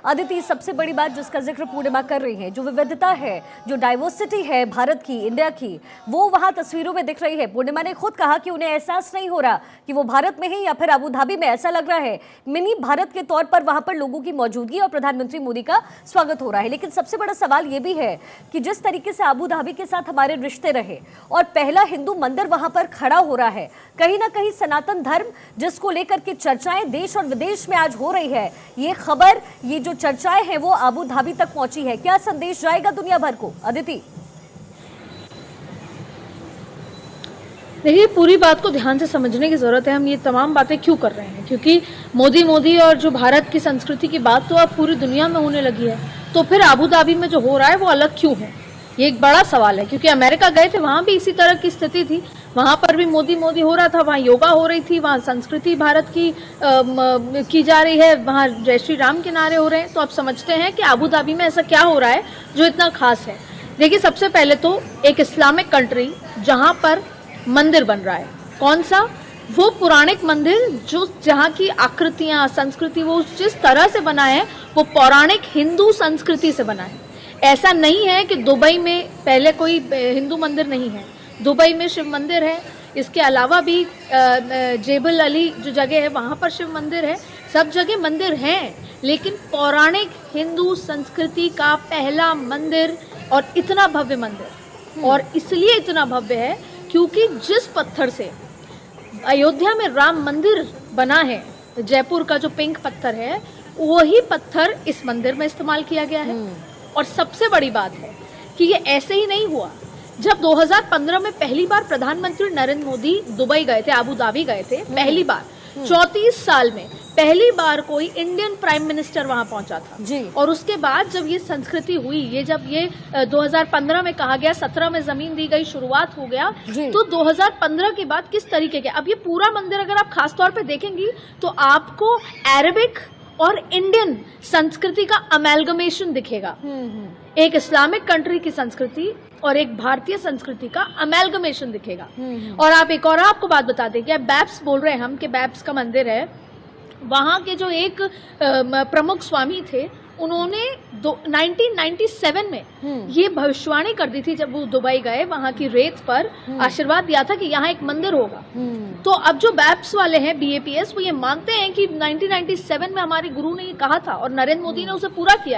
अदिति, सबसे बड़ी बात जिसका जिक्र पूर्णिमा कर रही है, जो विविधता है, जो डाइवर्सिटी है भारत की, इंडिया की, वो वहां तस्वीरों में दिख रही है। पूर्णिमा ने खुद कहा कि उन्हें एहसास नहीं हो रहा कि वो भारत में है या फिर अबू धाबी में। ऐसा लग रहा है मिनी भारत के तौर पर वहां पर लोगों की मौजूदगी और प्रधानमंत्री मोदी का स्वागत हो रहा है। लेकिन सबसे बड़ा सवाल ये भी है कि जिस तरीके से अबू धाबी के साथ हमारे रिश्ते रहे और पहला हिंदू मंदिर वहां पर खड़ा हो रहा है, कहीं ना कहीं सनातन धर्म जिसको लेकर के चर्चाएं देश और विदेश में आज हो रही है, ये खबर, ये जो चर्चाएं हैं वो अबू धाबी तक पहुंची है। क्या संदेश जाएगा दुनिया भर को, अदिति? देखिए, पूरी बात को ध्यान से समझने की जरूरत है। हम ये तमाम बातें क्यों कर रहे हैं? क्योंकि मोदी और जो भारत की संस्कृति की बात तो अब पूरी दुनिया में होने लगी है, तो फिर अबू धाबी में जो हो रहा है वो अलग क्यों है? ये एक बड़ा सवाल है। क्योंकि अमेरिका गए थे, वहां भी इसी तरह की स्थिति थी, वहां पर भी मोदी हो रहा था, वहां योगा हो रही थी, वहां संस्कृति भारत की जा रही है, वहां जय श्री राम के नारे हो रहे हैं। तो आप समझते हैं कि अबू धाबी में ऐसा क्या हो रहा है जो इतना खास है। देखिए, सबसे पहले तो एक इस्लामिक कंट्री जहां पर मंदिर बन रहा है, कौन सा? वो पौराणिक मंदिर जो जहाँ की आकृतियां, संस्कृति, वो जिस तरह से बना है वो पौराणिक हिंदू संस्कृति से बना है। ऐसा नहीं है कि दुबई में पहले कोई हिंदू मंदिर नहीं है। दुबई में शिव मंदिर है, इसके अलावा भी जेबल अली जो जगह है वहाँ पर शिव मंदिर है। सब जगह मंदिर हैं, लेकिन पौराणिक हिंदू संस्कृति का पहला मंदिर, और इतना भव्य मंदिर। और इसलिए इतना भव्य है क्योंकि जिस पत्थर से अयोध्या में राम मंदिर बना है, जयपुर का जो पिंक पत्थर है, वही पत्थर इस मंदिर में इस्तेमाल किया गया है। और सबसे बड़ी बात है कि ये ऐसे ही नहीं हुआ। जब 2015 में पहली बार प्रधानमंत्री नरेंद्र मोदी दुबई गए थे, अबू धाबी गए थे, पहली बार 34 साल में पहली बार कोई इंडियन प्राइम मिनिस्टर वहां पहुंचा था जी। और उसके बाद जब ये संस्कृति हुई, ये जब ये 2015 में कहा गया, 17 में जमीन दी गई, शुरुआत हो गया, तो 2015 के बाद किस तरीके के, अब ये पूरा मंदिर अगर आप खास तौर पे देखेंगी तो आपको अरेबिक और इंडियन संस्कृति का अमेलगमेशन दिखेगा। एक इस्लामिक कंट्री की संस्कृति और एक भारतीय संस्कृति का अमेलगमेशन दिखेगा। और आप एक और आपको बात बता दें कि बैप्स बोल रहे हैं हम कि बैप्स का मंदिर है, वहां के जो एक प्रमुख स्वामी थे, उन्होंने 1997 में ये भविष्यवाणी कर दी थी जब वो दुबई गए, वहां की रेत पर आशीर्वाद दिया था कि यहाँ एक मंदिर होगा। तो अब जो बैप्स वाले हैं, BAPS, वो ये मानते हैं कि 1997 में हमारे गुरु ने ये कहा था और नरेंद्र मोदी ने उसे पूरा किया।